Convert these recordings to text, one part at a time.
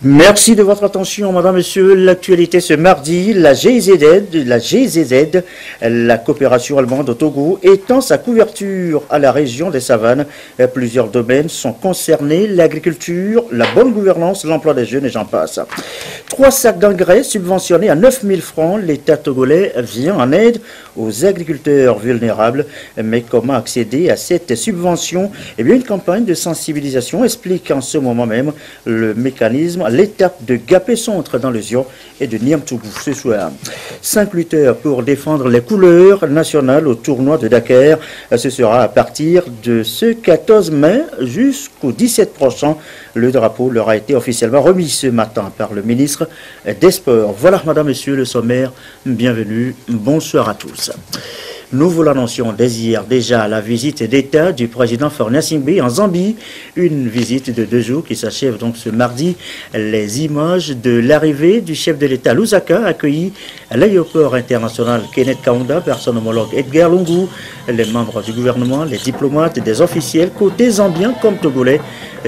Merci de votre attention, madame, monsieur. L'actualité ce mardi, la GZZ, la coopération allemande au Togo, étend sa couverture à la région des savanes. Plusieurs domaines sont concernés, l'agriculture, la bonne gouvernance, l'emploi des jeunes et j'en passe. 3 sacs d'engrais subventionnés à 9 000 francs. L'État togolais vient en aide aux agriculteurs vulnérables. Mais comment accéder à cette subvention? Eh bien, une campagne de sensibilisation explique en ce moment même le mécanisme, l'étape de Gapé-Centre dans le Zion et de Niamtougou ce soir. 5 lutteurs pour défendre les couleurs nationales au tournoi de Dakar. Ce sera à partir de ce 14 mai jusqu'au 17 prochain. Le drapeau leur a été officiellement remis ce matin par le ministre des Sports. Voilà, madame, monsieur, le sommaire. Bienvenue. Bonsoir à tous. Nous vous l'annoncions dès hier déjà la visite d'État du président Faure Gnassingbé en Zambie. Une visite de 2 jours qui s'achève donc ce mardi. Les images de l'arrivée du chef de l'État Lusaka accueilli à l'aéroport international Kenneth Kaunda par son homologue Edgar Lungu, les membres du gouvernement, les diplomates, des officiels côté zambien comme togolais.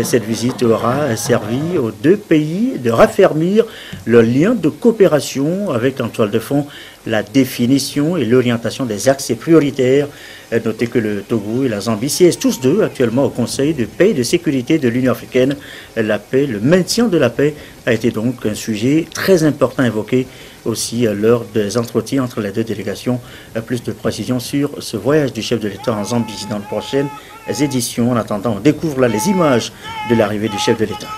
Cette visite aura servi aux 2 pays de raffermir le lien de coopération avec en toile de fond la définition et l'orientation des axes prioritaires. Notez que le Togo et la Zambie siègent tous 2 actuellement au Conseil de paix et de sécurité de l'Union africaine. La paix, le maintien de la paix a été donc un sujet très important évoqué aussi lors des entretiens entre les 2 délégations. Plus de précisions sur ce voyage du chef de l'État en Zambie dans les prochaines éditions. En attendant, on découvre là les images de l'arrivée du chef de l'État.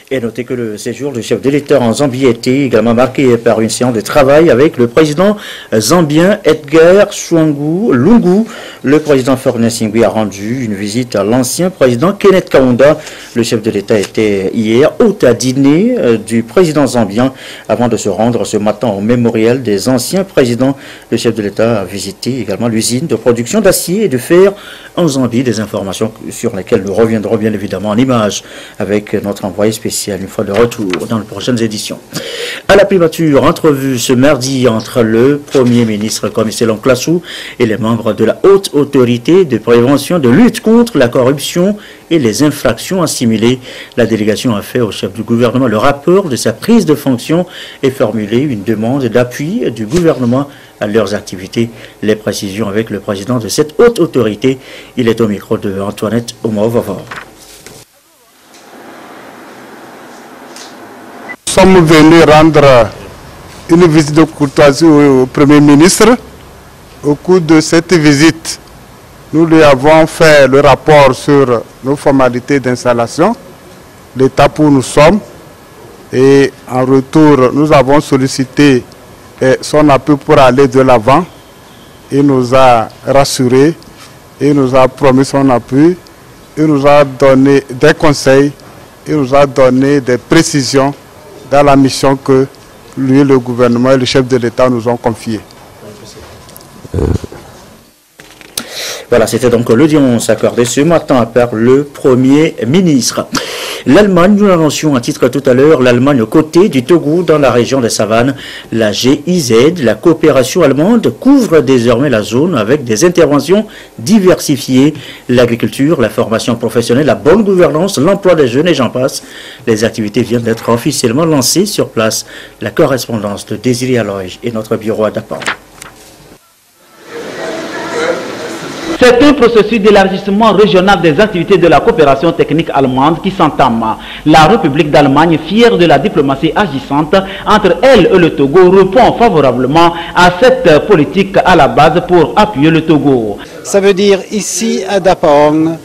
Et notez que le séjour du chef de l'État en Zambie a été également marqué par une séance de travail avec le président zambien Edgar Lungu. Le président Faure Gnassingbé a rendu une visite à l'ancien président Kenneth Kaunda. Le chef de l'État était hier hôte à dîner du président zambien avant de se rendre ce matin au mémorial des anciens présidents. Le chef de l'État a visité également l'usine de production d'acier et de fer en Zambie. Des informations sur lesquelles nous reviendrons bien évidemment en images avec notre envoyé spécial une fois de retour dans les prochaines éditions. À la primature, entrevue ce mardi entre le Premier ministre Commissaire Classou et les membres de la haute autorité de prévention de lutte contre la corruption et les infractions assimilées. La délégation a fait au chef du gouvernement le rapport de sa prise de fonction et formulé une demande d'appui du gouvernement à leurs activités. Les précisions avec le président de cette haute autorité. Il est au micro de Antoinette Omaovavor. Nous sommes venus rendre une visite de courtoisie au Premier ministre. Au cours de cette visite, nous lui avons fait le rapport sur nos formalités d'installation, l'étape où nous sommes. Et en retour, nous avons sollicité son appui pour aller de l'avant. Il nous a rassurés, il nous a promis son appui, il nous a donné des conseils, il nous a donné des précisions dans la mission que lui, le gouvernement et le chef de l'État nous ont confiée. Voilà, c'était donc l'audience accordée ce matin par le Premier ministre. L'Allemagne, nous l'annoncions à titre tout à l'heure, l'Allemagne aux côtés du Togo dans la région des savanes. La GIZ, la coopération allemande, couvre désormais la zone avec des interventions diversifiées. L'agriculture, la formation professionnelle, la bonne gouvernance, l'emploi des jeunes et j'en passe. Les activités viennent d'être officiellement lancées sur place. La correspondance de Désiré Aloy et notre bureau à Dapan. C'est un processus d'élargissement régional des activités de la coopération technique allemande qui s'entame. La République d'Allemagne, fière de la diplomatie agissante entre elle et le Togo, répond favorablement à cette politique à la base pour appuyer le Togo. Ça veut dire ici à Dapaong,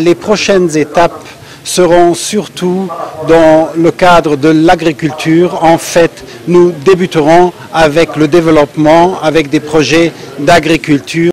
les prochaines étapes seront surtout dans le cadre de l'agriculture. En fait, nous débuterons avec le développement, avec des projets d'agriculture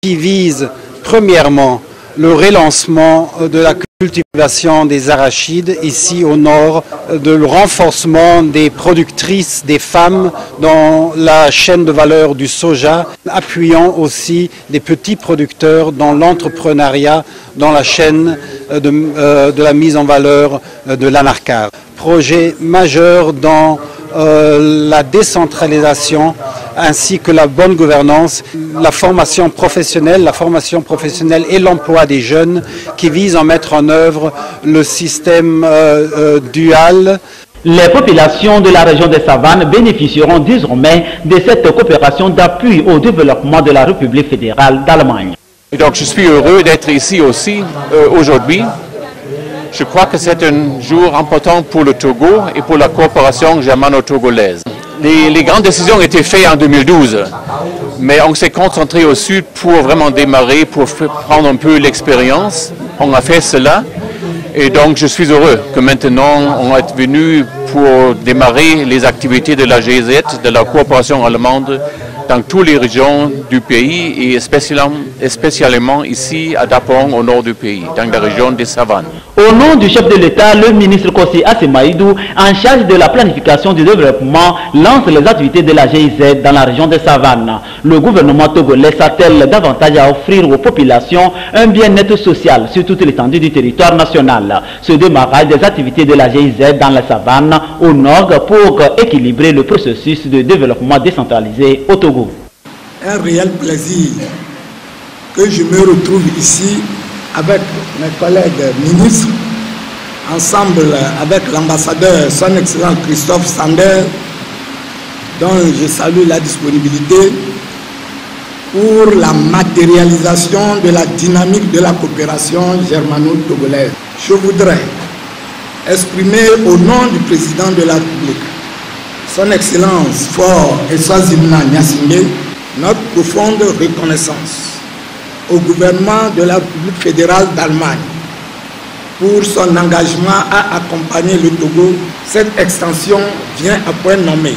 qui visent premièrement le relancement de la cultivation des arachides ici au nord, le renforcement des productrices, des femmes dans la chaîne de valeur du soja, appuyant aussi des petits producteurs dans l'entrepreneuriat, dans la chaîne de la mise en valeur de l'anarcar. Projet majeur dans la décentralisation ainsi que la bonne gouvernance, la formation professionnelle et l'emploi des jeunes qui visent à mettre en œuvre le système dual. Les populations de la région des savanes bénéficieront désormais de cette coopération d'appui au développement de la République fédérale d'Allemagne. Donc je suis heureux d'être ici aussi aujourd'hui. Je crois que c'est un jour important pour le Togo et pour la coopération germano-togolaise. Les grandes décisions ont été faites en 2012, mais on s'est concentré au sud pour vraiment démarrer, pour prendre un peu l'expérience. On a fait cela et donc je suis heureux que maintenant on est venu pour démarrer les activités de la GIZ, de la coopération allemande, dans toutes les régions du pays et spécialement ici à Dapaong au nord du pays, dans la région des savanes. Au nom du chef de l'État, le ministre Kossi Assemaïdou, en charge de la planification du développement, lance les activités de la GIZ dans la région des savanes. Le gouvernement togolais s'attelle davantage à offrir aux populations un bien-être social sur toute l'étendue du territoire national. Ce démarrage des activités de la GIZ dans la savane au nord pour équilibrer le processus de développement décentralisé au Togo. Un réel plaisir que je me retrouve ici avec mes collègues ministres, ensemble avec l'ambassadeur, son excellent Christophe Sander, dont je salue la disponibilité pour la matérialisation de la dynamique de la coopération germano-togolaise. Je voudrais exprimer au nom du président de la République, son Excellence Fort Eswazimna Gnassingbé, notre profonde reconnaissance au gouvernement de la République fédérale d'Allemagne pour son engagement à accompagner le Togo. Cette extension vient à point nommé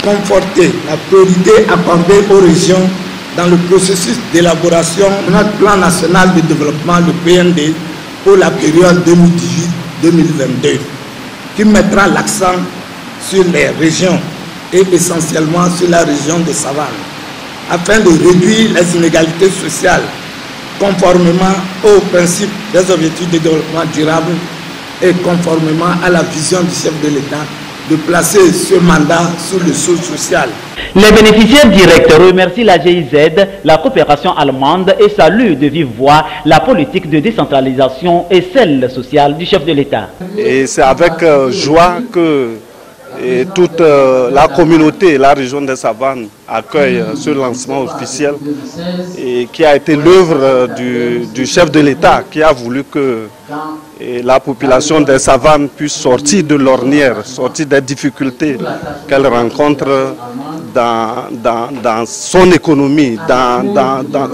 conforter la priorité accordée aux régions dans le processus d'élaboration de notre plan national de développement, le PND, pour la période 2018-2022, qui mettra l'accent sur les régions et essentiellement sur la région des savanes, afin de réduire les inégalités sociales conformément aux principes des objectifs de développement durable et conformément à la vision du chef de l'État de placer ce mandat sous le sceau social. Les bénéficiaires directs remercient la GIZ, la coopération allemande et saluent de vive voix la politique de décentralisation et celle sociale du chef de l'État. Et c'est avec joie que toute la communauté, la région des savanes accueille ce lancement officiel et qui a été l'œuvre du chef de l'État qui a voulu que la population des savanes puisse sortir de l'ornière, sortir des difficultés qu'elle rencontre dans son économie,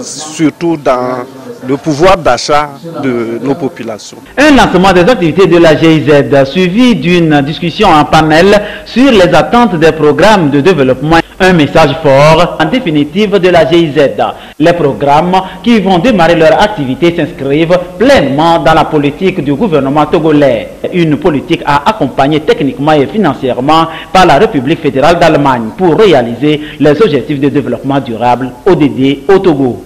surtout dans le pouvoir d'achat de nos populations. Un lancement des activités de la GIZ suivi d'une discussion en panel sur les attentes des programmes de développement. Un message fort en définitive de la GIZ. Les programmes qui vont démarrer leur activité s'inscrivent pleinement dans la politique du gouvernement togolais. Une politique à accompagner techniquement et financièrement par la République fédérale d'Allemagne pour réaliser les objectifs de développement durable ODD au Togo.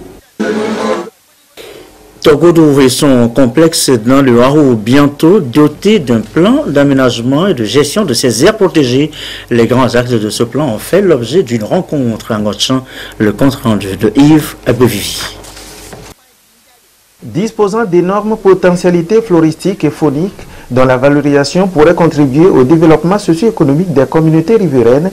Togodo et son complexe dans le Haro, bientôt doté d'un plan d'aménagement et de gestion de ses aires protégées. Les grands axes de ce plan ont fait l'objet d'une rencontre à Ngotchan, le compte rendu de Yves Abevivi. Disposant d'énormes potentialités floristiques et fauniques, dont la valorisation pourrait contribuer au développement socio-économique des communautés riveraines,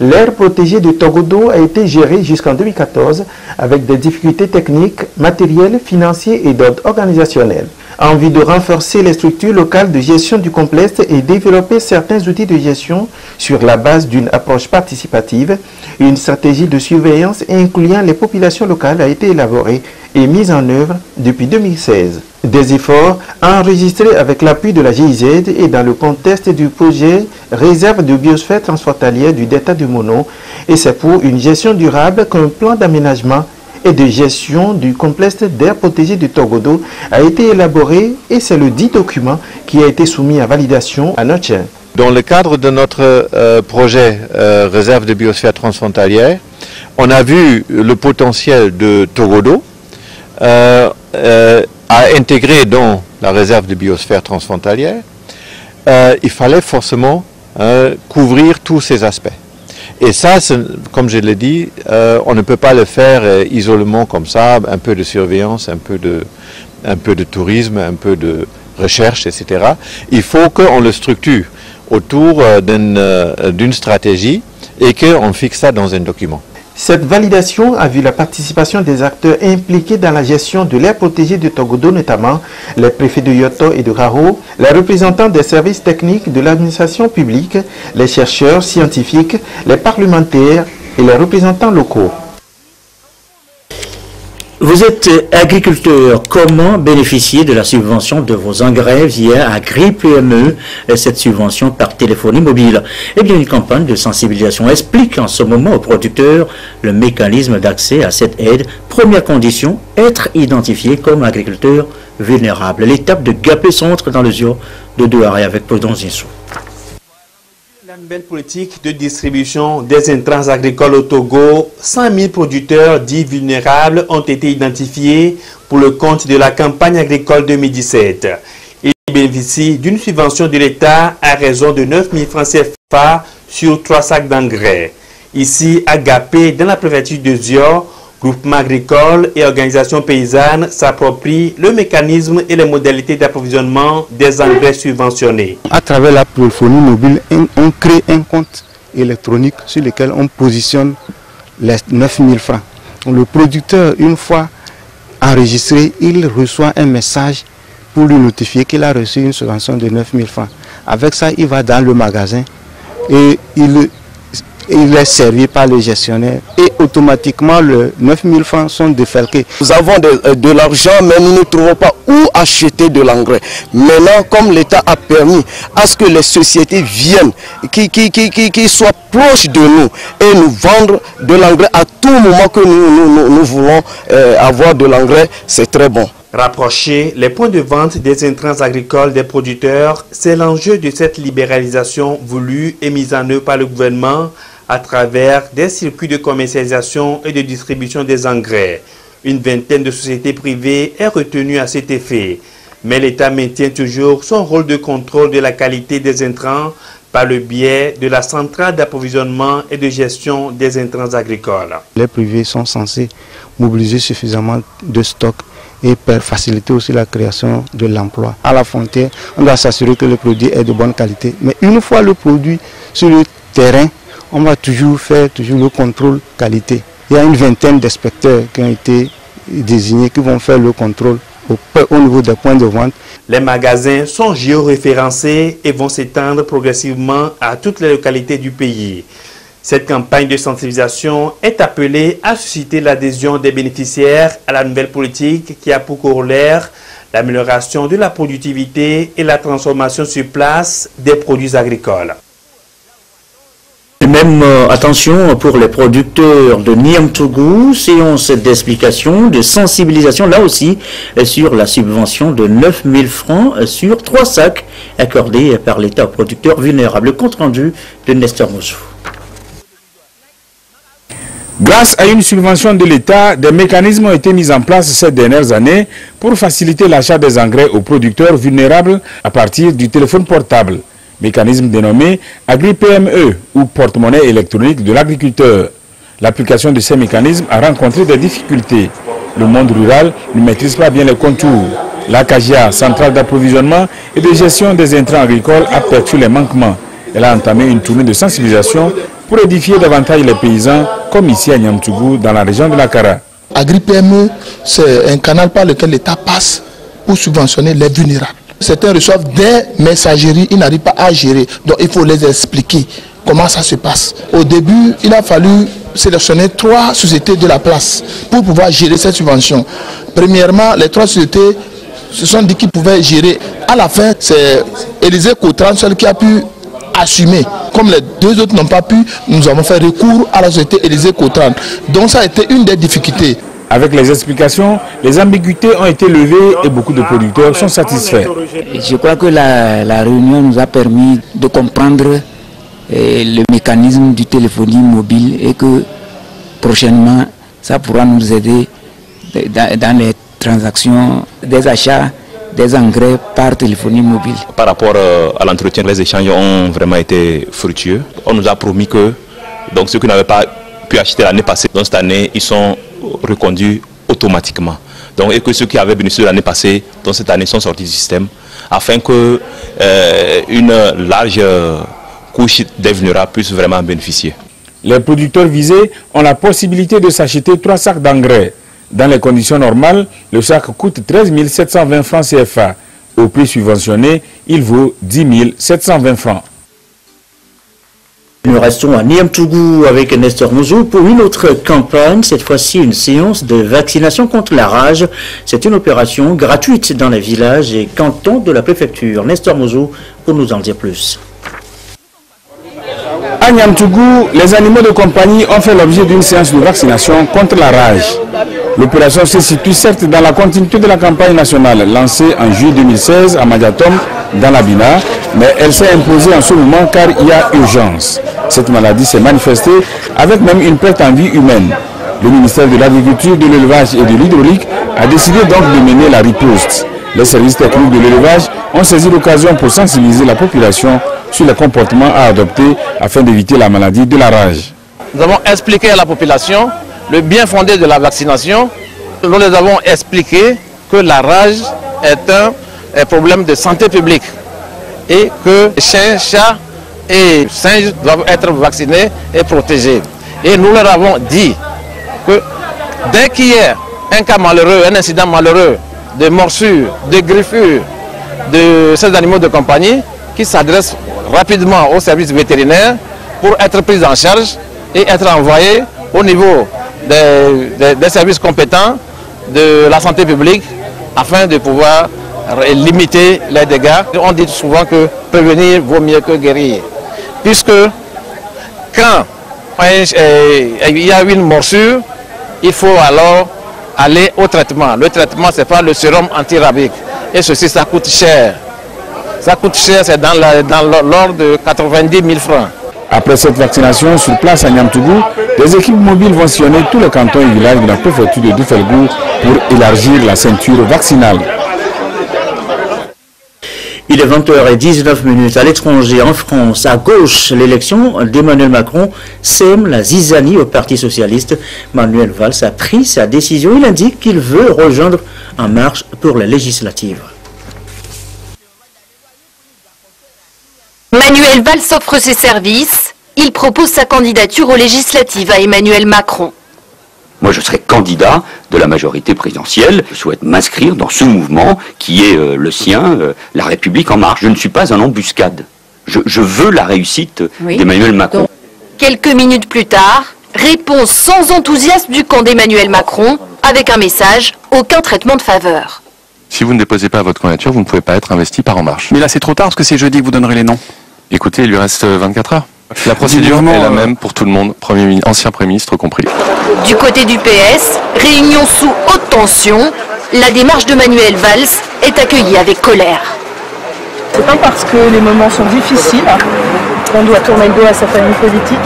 l'aire protégée de Togodo a été gérée jusqu'en 2014 avec des difficultés techniques, matérielles, financières et d'ordre organisationnel. En vue de renforcer les structures locales de gestion du complexe et développer certains outils de gestion sur la base d'une approche participative, une stratégie de surveillance incluant les populations locales a été élaborée et mise en œuvre depuis 2016. Des efforts enregistrés avec l'appui de la GIZ et dans le contexte du projet Réserve de biosphère transfrontalière du Delta du Mono, et c'est pour une gestion durable qu'un plan d'aménagement et de gestion du complexe d'aires protégées de Togodo a été élaboré, et c'est le dit document qui a été soumis à validation à notre chaîne. Dans le cadre de notre projet Réserve de biosphère transfrontalière, on a vu le potentiel de Togodo à intégrer dans la réserve de biosphère transfrontalière. Il fallait forcément couvrir tous ces aspects. Et ça, comme je l'ai dit, on ne peut pas le faire isolément comme ça, un peu de surveillance, un peu de tourisme, un peu de recherche, etc. Il faut qu'on le structure autour d'une stratégie et qu'on fixe ça dans un document. Cette validation a vu la participation des acteurs impliqués dans la gestion de l'aire protégée de Togodo, notamment les préfets de Yoto et de Garo, les représentants des services techniques de l'administration publique, les chercheurs scientifiques, les parlementaires et les représentants locaux. Vous êtes agriculteur, comment bénéficier de la subvention de vos engrais via Agri-PME, cette subvention par téléphonie mobile? Eh bien, une campagne de sensibilisation explique en ce moment aux producteurs le mécanisme d'accès à cette aide. Première condition, être identifié comme agriculteur vulnérable. L'étape de Gapé-Centre dans le Zio de Douaré avec Prudence Insou. La nouvelle politique de distribution des intrants agricoles au Togo, 100 000 producteurs dits vulnérables ont été identifiés pour le compte de la campagne agricole 2017. Ils bénéficient d'une subvention de l'État à raison de 9 000 francs CFA sur 3 sacs d'engrais. Ici, à Gapé, dans la préfecture de Zio, groupements agricoles et organisations paysannes s'approprient le mécanisme et les modalités d'approvisionnement des engrais subventionnés. À travers la téléphonie mobile, on crée un compte électronique sur lequel on positionne les 9 000 francs. Le producteur, une fois enregistré, il reçoit un message pour lui notifier qu'il a reçu une subvention de 9 000 francs. Avec ça, il va dans le magasin et il est servi par le gestionnaire et automatiquement les 9 000 francs sont défalqués. Nous avons de l'argent, mais nous ne trouvons pas où acheter de l'engrais. Maintenant, comme l'État a permis à ce que les sociétés viennent, qui soient proches de nous et nous vendre de l'engrais à tout moment que nous voulons avoir de l'engrais, c'est très bon. Rapprocher les points de vente des intrants agricoles des producteurs, c'est l'enjeu de cette libéralisation voulue et mise en œuvre par le gouvernement à travers des circuits de commercialisation et de distribution des engrais. Une vingtaine de sociétés privées est retenue à cet effet. Mais l'État maintient toujours son rôle de contrôle de la qualité des intrants par le biais de la centrale d'approvisionnement et de gestion des intrants agricoles. Les privés sont censés mobiliser suffisamment de stocks et faciliter aussi la création de l'emploi. À la frontière, on doit s'assurer que le produit est de bonne qualité. Mais une fois le produit sur le terrain, on va toujours faire le contrôle qualité. Il y a une vingtaine d'inspecteurs qui ont été désignés, qui vont faire le contrôle au niveau des points de vente. Les magasins sont géoréférencés et vont s'étendre progressivement à toutes les localités du pays. Cette campagne de sensibilisation est appelée à susciter l'adhésion des bénéficiaires à la nouvelle politique qui a pour corollaire l'amélioration de la productivité et la transformation sur place des produits agricoles. Et même attention pour les producteurs de Niamtougou, séance d'explication, de sensibilisation, là aussi, sur la subvention de 9 000 francs sur 3 sacs accordés par l'État aux producteurs vulnérables. Compte rendu de Nestor Moussou. Grâce à une subvention de l'État, des mécanismes ont été mis en place ces dernières années pour faciliter l'achat des engrais aux producteurs vulnérables à partir du téléphone portable. Mécanisme dénommé Agri-PME ou porte-monnaie électronique de l'agriculteur. L'application de ces mécanismes a rencontré des difficultés. Le monde rural ne maîtrise pas bien les contours. La CAGIA, centrale d'approvisionnement et de gestion des intrants agricoles, a perçu les manquements. Elle a entamé une tournée de sensibilisation pour édifier davantage les paysans, comme ici à Niamtougou, dans la région de la Kara. Agri-PME, c'est un canal par lequel l'État passe pour subventionner les vulnérables. Certains reçoivent des messageries, ils n'arrivent pas à gérer. Donc il faut les expliquer comment ça se passe. Au début, il a fallu sélectionner 3 sociétés de la place pour pouvoir gérer cette subvention. Premièrement, les 3 sociétés se sont dit qu'ils pouvaient gérer. À la fin, c'est Élysée Cotran seul qui a pu assumer. Comme les 2 autres n'ont pas pu, nous avons fait recours à la société Élysée Cotran. Donc ça a été une des difficultés. Avec les explications, les ambiguïtés ont été levées et beaucoup de producteurs sont satisfaits. Je crois que la réunion nous a permis de comprendre le mécanisme du téléphonie mobile et que prochainement, ça pourra nous aider dans les transactions des achats des engrais par téléphonie mobile. Par rapport à l'entretien, les échanges ont vraiment été fructueux. On nous a promis que donc, ceux qui n'avaient pas pu acheter l'année passée, donc cette année, ils sont reconduits automatiquement. Donc, et que ceux qui avaient bénéficié l'année passée, donc cette année, sont sortis du système, afin que une large couche des vulnérables puisse vraiment bénéficier. Les producteurs visés ont la possibilité de s'acheter 3 sacs d'engrais. Dans les conditions normales, le sac coûte 13 720 francs CFA. Au prix subventionné, il vaut 10 720 francs. Nous restons à Niamtougou avec Nestor Mouzou pour une autre campagne, cette fois-ci une séance de vaccination contre la rage. C'est une opération gratuite dans les villages et cantons de la préfecture. Nestor Mouzou pour nous en dire plus. À Niamtougou, les animaux de compagnie ont fait l'objet d'une séance de vaccination contre la rage. L'opération se situe certes dans la continuité de la campagne nationale lancée en juillet 2016 à Madiatom, dans l'Abina, mais elle s'est imposée en ce moment car il y a urgence. Cette maladie s'est manifestée avec même une perte en vie humaine. Le ministère de l'Agriculture, de l'Élevage et de l'Hydraulique a décidé donc de mener la riposte. Les services techniques de l'élevage ont saisi l'occasion pour sensibiliser la population sur les comportements à adopter afin d'éviter la maladie de la rage. Nous avons expliqué à la population le bien fondé de la vaccination. Nous les avons expliqué que la rage est un problème de santé publique et que chiens, chats et singes doivent être vaccinés et protégés. Et nous leur avons dit que dès qu'il y a un cas malheureux, un incident malheureux de morsure, de griffure de ces animaux de compagnie, qui s'adressent rapidement aux services vétérinaires pour être pris en charge et être envoyés au niveau des services compétents de la santé publique afin de pouvoir limiter les dégâts. On dit souvent que prévenir vaut mieux que guérir, puisque quand il y a une morsure, il faut alors aller au traitement. Le traitement, ce n'est pas le sérum antirabique. Et ceci, ça coûte cher. Ça coûte cher, c'est dans l'ordre de 90 000 francs. Après cette vaccination sur place à Niamtougou, des équipes mobiles vont sillonner tous les cantons et villages de la préfecture de Doufelgou pour élargir la ceinture vaccinale. Il est 20h19 à l'étranger, en France. À gauche, l'élection d'Emmanuel Macron sème la zizanie au Parti Socialiste. Manuel Valls a pris sa décision. Il indique qu'il veut rejoindre En Marche pour les législatives. Manuel Valls offre ses services. Il propose sa candidature aux législatives à Emmanuel Macron. Moi, je serai candidat de la majorité présidentielle. Je souhaite m'inscrire dans ce mouvement qui est le sien, La République En Marche. Je ne suis pas en embuscade. Je veux la réussite d'Emmanuel Macron. Quelques minutes plus tard, réponse sans enthousiasme du camp d'Emmanuel Macron, avec un message, aucun traitement de faveur. Si vous ne déposez pas votre candidature, vous ne pouvez pas être investi par En Marche. Mais là, c'est trop tard, parce que c'est jeudi que vous donnerez les noms. Écoutez, il lui reste 24 heures. La procédure est la même pour tout le monde, ancien Premier ministre compris. Du côté du PS, réunion sous haute tension, la démarche de Manuel Valls est accueillie avec colère. C'est pas parce que les moments sont difficiles qu'on doit tourner le dos à sa famille politique.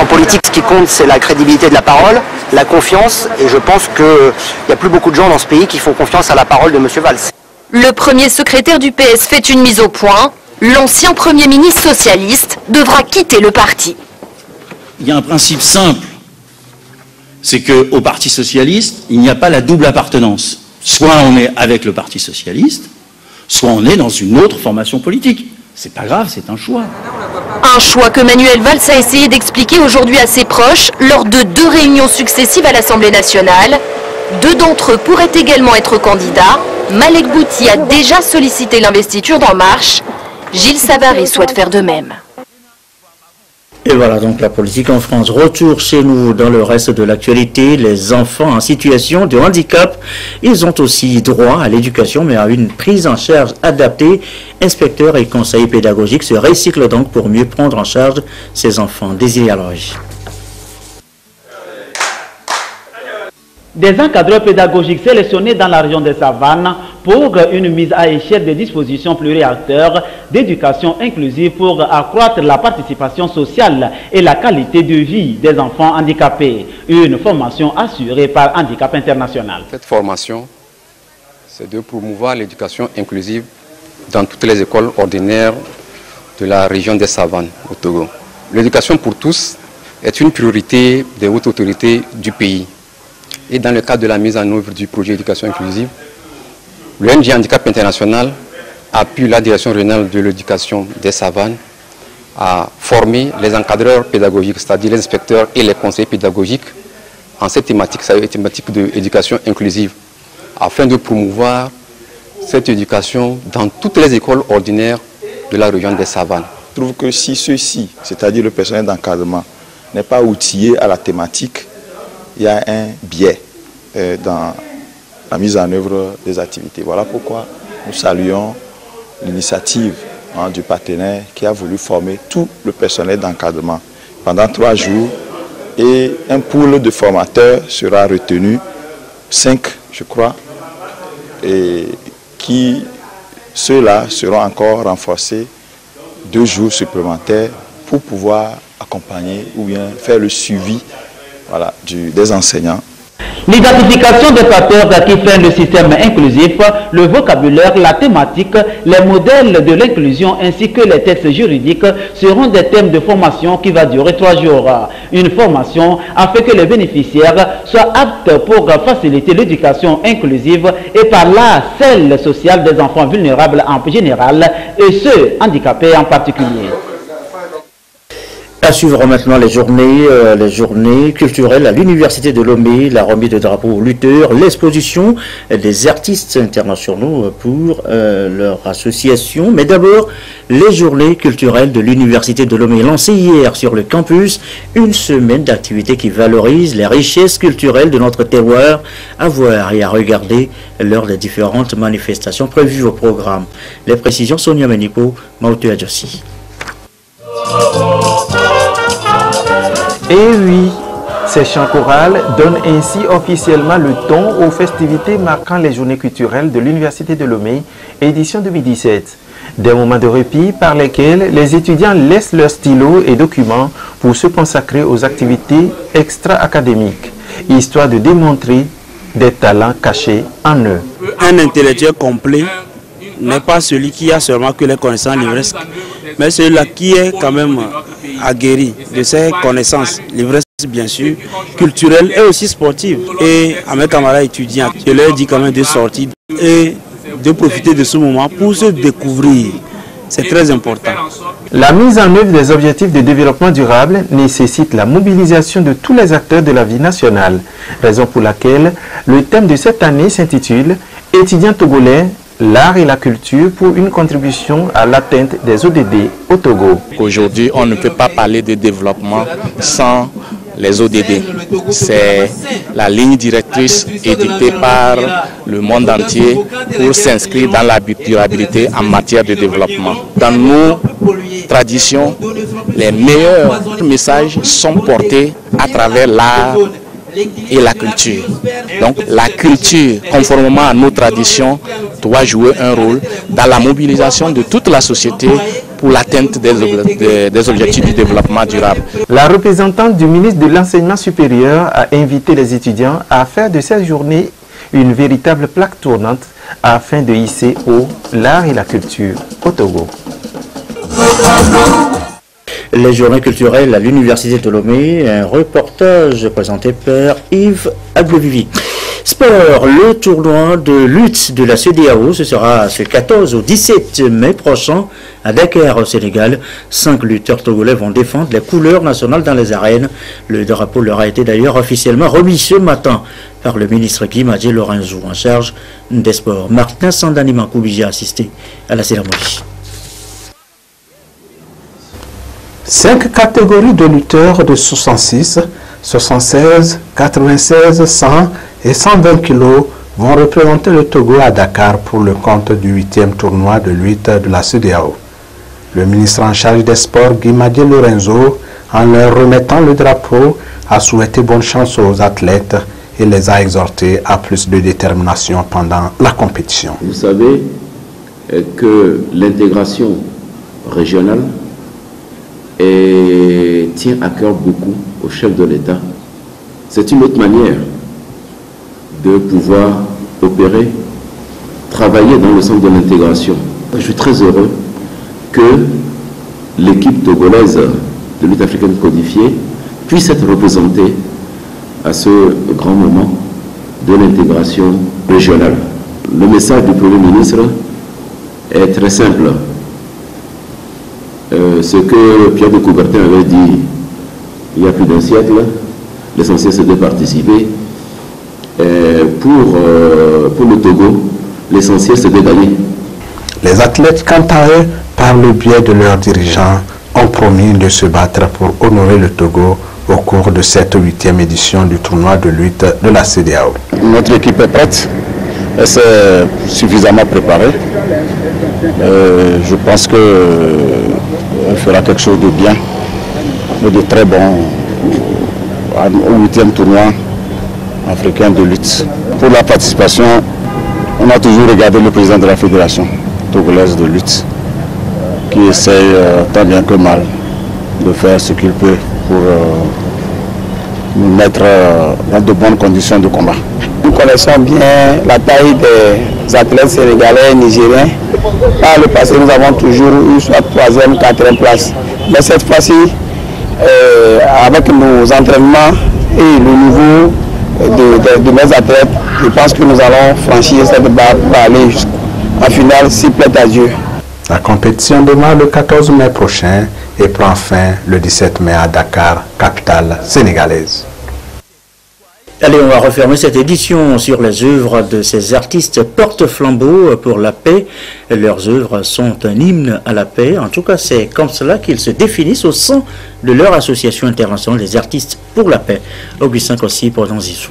En politique, ce qui compte, c'est la crédibilité de la parole, la confiance, et je pense qu'il n'y a plus beaucoup de gens dans ce pays qui font confiance à la parole de M. Valls. Le premier secrétaire du PS fait une mise au point. L'ancien Premier ministre socialiste devra quitter le parti. Il y a un principe simple, c'est qu'au Parti socialiste, il n'y a pas la double appartenance. Soit on est avec le Parti socialiste, soit on est dans une autre formation politique. C'est pas grave, c'est un choix. Un choix que Manuel Valls a essayé d'expliquer aujourd'hui à ses proches lors de 2 réunions successives à l'Assemblée nationale. 2 d'entre eux pourraient également être candidats. Malek Bouti a déjà sollicité l'investiture d'En Marche. Gilles Savary souhaite faire de même. Et voilà donc la politique en France. Retour chez nous dans le reste de l'actualité. Les enfants en situation de handicap, ils ont aussi droit à l'éducation, mais à une prise en charge adaptée. Inspecteurs et conseillers pédagogiques se recyclent donc pour mieux prendre en charge ces enfants. Désiré Aloy. Des encadreurs pédagogiques sélectionnés dans la région des Savanes pour une mise à échelle des dispositions pluriacteurs d'éducation inclusive pour accroître la participation sociale et la qualité de vie des enfants handicapés. Une formation assurée par Handicap International. Cette formation, c'est de promouvoir l'éducation inclusive dans toutes les écoles ordinaires de la région des Savanes au Togo. L'éducation pour tous est une priorité des hautes autorités du pays. Et dans le cadre de la mise en œuvre du projet d'éducation inclusive, l'ONG Handicap International appuie la direction régionale de l'éducation des Savanes à former les encadreurs pédagogiques, c'est-à-dire les inspecteurs et les conseillers pédagogiques en cette thématique, c'est-à-dire thématique de l'éducation inclusive, afin de promouvoir cette éducation dans toutes les écoles ordinaires de la région des Savanes. Je trouve que si ceux-ci, c'est-à-dire le personnel d'encadrement, n'est pas outillé à la thématique, il y a un biais dans la mise en œuvre des activités. Voilà pourquoi nous saluons l'initiative du partenaire qui a voulu former tout le personnel d'encadrement pendant 3 jours, et un pool de formateurs sera retenu, 5 je crois, et ceux-là seront encore renforcés 2 jours supplémentaires pour pouvoir accompagner ou bien faire le suivi des enseignants. L'identification des facteurs qui freinent le système inclusif, le vocabulaire, la thématique, les modèles de l'inclusion ainsi que les textes juridiques seront des thèmes de formation qui va durer 3 jours. Une formation afin que les bénéficiaires soient aptes pour faciliter l'éducation inclusive et par là celle sociale des enfants vulnérables en général et ceux handicapés en particulier. À suivre maintenant les journées culturelles à l'Université de Lomé, la remise de drapeaux aux lutteurs, l'exposition des artistes internationaux pour leur association. Mais d'abord, les journées culturelles de l'Université de Lomé, lancées hier sur le campus, une semaine d'activités qui valorisent les richesses culturelles de notre terroir, à voir et à regarder lors des différentes manifestations prévues au programme. Les précisions, Sonia Menipo, Maoutou Adjossi. Et oui, ces chants chorales donnent ainsi officiellement le ton aux festivités marquant les journées culturelles de l'Université de Lomé, édition 2017. Des moments de répit par lesquels les étudiants laissent leurs stylos et documents pour se consacrer aux activités extra-académiques, histoire de démontrer des talents cachés en eux. Un intellectuel complet n'est pas celui qui a seulement que les connaissances livresques, mais celui-là qui est quand même aguerri de ses connaissances livresques, bien sûr, culturelles et aussi sportives. Et à mes camarades étudiants, je leur dis quand même de sortir et de profiter de ce moment pour se découvrir. C'est très important. La mise en œuvre des objectifs de développement durable nécessite la mobilisation de tous les acteurs de la vie nationale, raison pour laquelle le thème de cette année s'intitule « Étudiants togolais, l'art et la culture pour une contribution à l'atteinte des ODD au Togo ». Aujourd'hui, on ne peut pas parler de développement sans les ODD. C'est la ligne directrice éditée par le monde entier pour s'inscrire dans la durabilité en matière de développement. Dans nos traditions, les meilleurs messages sont portés à travers l'art et la culture. Donc la culture, conformément à nos traditions, doit jouer un rôle dans la mobilisation de toute la société pour l'atteinte des objectifs du développement durable. La représentante du ministre de l'Enseignement supérieur a invité les étudiants à faire de cette journée une véritable plaque tournante afin de hisser haut l'art et la culture au Togo. Les journées culturelles à l'Université de Lomé, un reportage présenté par Yves Aglevivi. Sport, le tournoi de lutte de la CEDEAO, ce sera ce 14 au 17 mai prochain à Dakar au Sénégal. 5 lutteurs togolais vont défendre les couleurs nationales dans les arènes. Le drapeau leur a été d'ailleurs officiellement remis ce matin par le ministre Guy Madje Lorenzo en charge des sports. Martin Sandani Mankoubiji a assisté à la cérémonie. 5 catégories de lutteurs de 66, 76, 96, 100 et 120 kilos vont représenter le Togo à Dakar pour le compte du 8e tournoi de lutte de la CEDEAO. Le ministre en charge des sports, Guy Madje Lorenzo, en leur remettant le drapeau, a souhaité bonne chance aux athlètes et les a exhortés à plus de détermination pendant la compétition. Vous savez que l'intégration régionale tient à cœur beaucoup au chef de l'État. C'est une autre manière de pouvoir opérer, travailler dans le sens de l'intégration. Je suis très heureux que l'équipe togolaise de lutte africaine codifiée puisse être représentée à ce grand moment de l'intégration régionale. Le message du Premier ministre est très simple. Ce que Pierre de Coubertin avait dit il y a plus d'un siècle, l'essentiel c'est de participer. Pour le Togo, l'essentiel c'est de gagner. Les athlètes, quant à eux, par le biais de leurs dirigeants, ont promis de se battre pour honorer le Togo au cours de cette 8e édition du tournoi de lutte de la CEDEAO. Notre équipe est prête, elle s'est suffisamment préparée. Je pense qu'elle fera quelque chose de bien, de très bon au 8e tournoi africain de lutte. Pour la participation, on a toujours regardé le président de la fédération togolaise de lutte qui essaye tant bien que mal de faire ce qu'il peut pour nous mettre dans de bonnes conditions de combat. Nous connaissons bien la taille des athlètes sénégalais et nigériens. Par le passé, nous avons toujours eu soit 3e, 4e place. Mais cette fois-ci, avec nos entraînements et le niveau de nos athlètes, je pense que nous allons franchir cette barre pour aller en finale, s'il plaît à Dieu. La compétition démarre le 14 mai prochain et prend fin le 17 mai à Dakar, capitale sénégalaise. Allez, on va refermer cette édition sur les œuvres de ces artistes porte-flambeau pour la paix. Leurs œuvres sont un hymne à la paix. En tout cas, c'est comme cela qu'ils se définissent au sein de leur association internationale des artistes pour la paix. Augustin Kossi pour Zizou.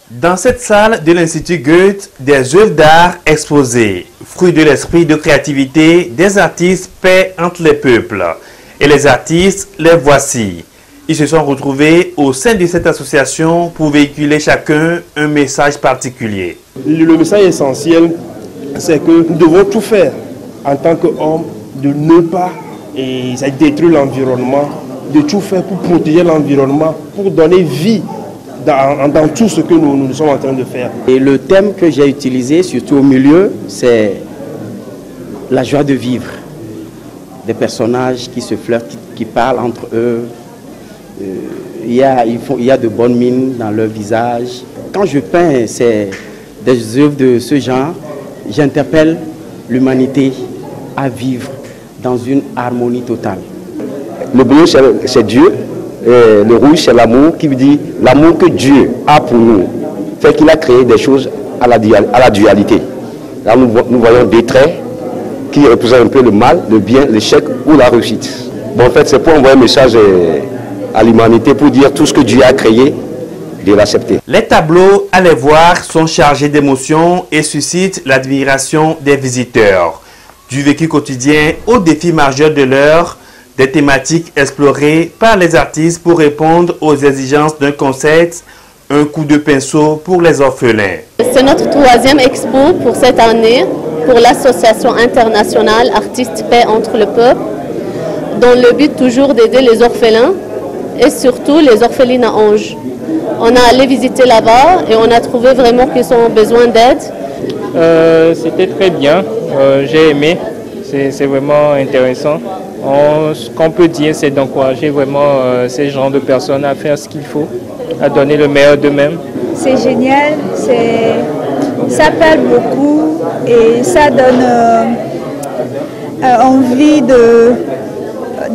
Dans cette salle de l'Institut Goethe, des œuvres d'art exposées, fruits de l'esprit de créativité des artistes paix entre les peuples. Et les artistes, les voici. Ils se sont retrouvés au sein de cette association pour véhiculer chacun un message particulier. Le message essentiel, c'est que nous devons tout faire en tant qu'hommes, de ne pas détruire l'environnement, de tout faire pour protéger l'environnement, pour donner vie dans tout ce que nous sommes en train de faire. Et le thème que j'ai utilisé, surtout au milieu, c'est la joie de vivre. Des personnages qui se flirtent, qui parlent entre eux. Il y a de bonnes mines dans leur visage. Quand je peins des œuvres de ce genre, j'interpelle l'humanité à vivre dans une harmonie totale. Le bleu, c'est Dieu. Et le rouge, c'est l'amour qui veut dire l'amour que Dieu a pour nous. Fait qu'il a créé des choses à la dualité. Là, nous voyons des traits qui représentent un peu le mal, le bien, l'échec ou la réussite. Bon, en fait, c'est pour envoyer un message à l'humanité pour dire tout ce que Dieu a créé, de l'accepter. Les tableaux, à les voir, sont chargés d'émotions et suscitent l'admiration des visiteurs. Du vécu quotidien aux défis majeurs de l'heure, des thématiques explorées par les artistes pour répondre aux exigences d'un concept, un coup de pinceau pour les orphelins. C'est notre 3e expo pour cette année, pour l'association internationale Artistes Paix entre le peuple, dont le but toujours d'aider les orphelins et surtout les orphelines à Ange. On a allé visiter là-bas et on a trouvé vraiment qu'ils ont besoin d'aide. C'était très bien, j'ai aimé, c'est vraiment intéressant. Ce qu'on peut dire, c'est d'encourager vraiment ces genres de personnes à faire ce qu'il faut, à donner le meilleur d'eux-mêmes. C'est génial, ça parle beaucoup et ça donne envie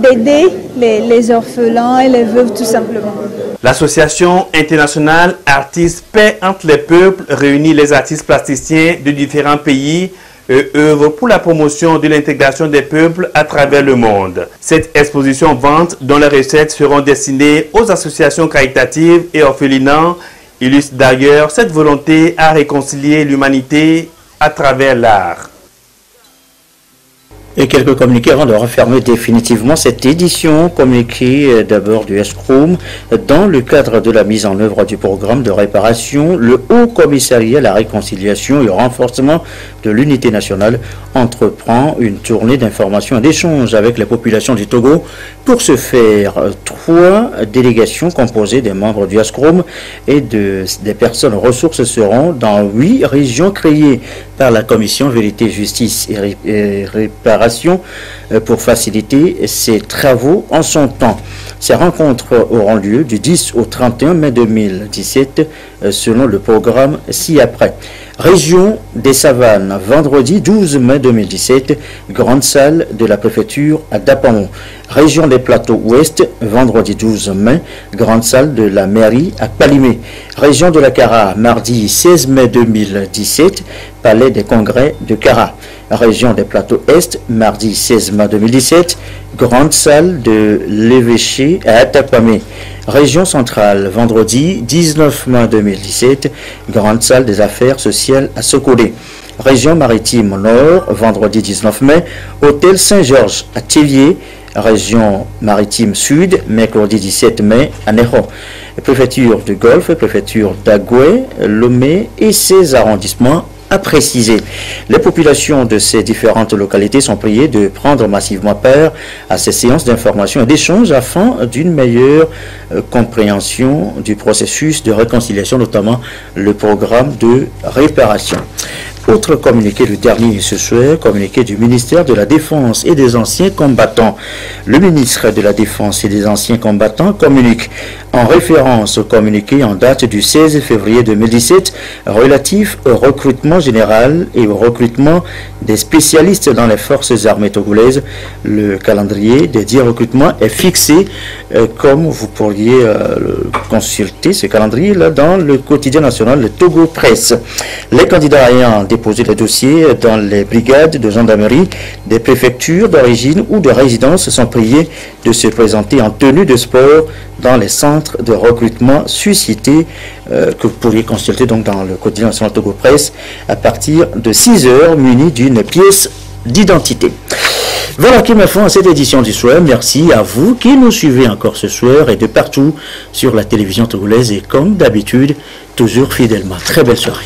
d'aider les orphelins et les veuves tout simplement. L'Association internationale Artistes Paix entre les peuples réunit les artistes plasticiens de différents pays et œuvre pour la promotion de l'intégration des peuples à travers le monde. Cette exposition vente dont les recettes seront destinées aux associations caritatives et orphelinats illustre d'ailleurs cette volonté à réconcilier l'humanité à travers l'art. Et quelques communiqués avant de refermer définitivement cette édition. Communiqué d'abord du ESCROUM. Dans le cadre de la mise en œuvre du programme de réparation, le Haut Commissariat à la réconciliation et au renforcement de l'unité nationale entreprend une tournée d'information et d'échange avec les populations du Togo. Pour ce faire, 3 délégations composées des membres du ESCROUM et des personnes ressources seront dans 8 régions créées par la Commission Vérité, Justice et Réparation pour faciliter ces travaux en son temps. Ces rencontres auront lieu du 10 au 31 mai 2017 selon le programme ci-après. Région des Savanes, vendredi 12 mai 2017, grande salle de la préfecture à Dapamon. Région des Plateaux Ouest, vendredi 12 mai, grande salle de la mairie à Palimé. Région de la Kara, mardi 16 mai 2017, palais des congrès de Kara. Région des Plateaux Est, mardi 16 mai 2017, grande salle de l'évêché à Atapamé. Région centrale, vendredi 19 mai 2017, grande salle des affaires sociales à Sokolé. Région maritime nord, vendredi 19 mai, hôtel Saint-Georges à Thélier. Région maritime sud, mercredi 17 mai à Néron. Préfecture du Golfe, préfecture d'Agoué, Lomé et ses arrondissements à préciser. Les populations de ces différentes localités sont priées de prendre massivement part à ces séances d'information et d'échange afin d'une meilleure compréhension du processus de réconciliation, notamment le programme de réparation. Autre communiqué, le dernier ce soir, communiqué du ministère de la Défense et des Anciens Combattants. Le ministre de la Défense et des Anciens Combattants communique en référence au communiqué en date du 16 février 2017 relatif au recrutement général et au recrutement des spécialistes dans les forces armées togolaises. Le calendrier des 10 recrutements est fixé comme vous pourriez consulter ce calendrier là dans le quotidien national le Togo Presse. Les candidats ayant déposé les dossiers dans les brigades de gendarmerie des préfectures d'origine ou de résidence sont priés de se présenter en tenue de sport dans les centres de recrutement suscités que vous pourriez consulter donc dans le quotidien national Togo Presse à partir de 6 heures munis d'une pièce d'identité. Voilà qui me fin à cette édition du soir. Merci à vous qui nous suivez encore ce soir et de partout sur la télévision togolaise et comme d'habitude, toujours fidèlement. Très belle soirée.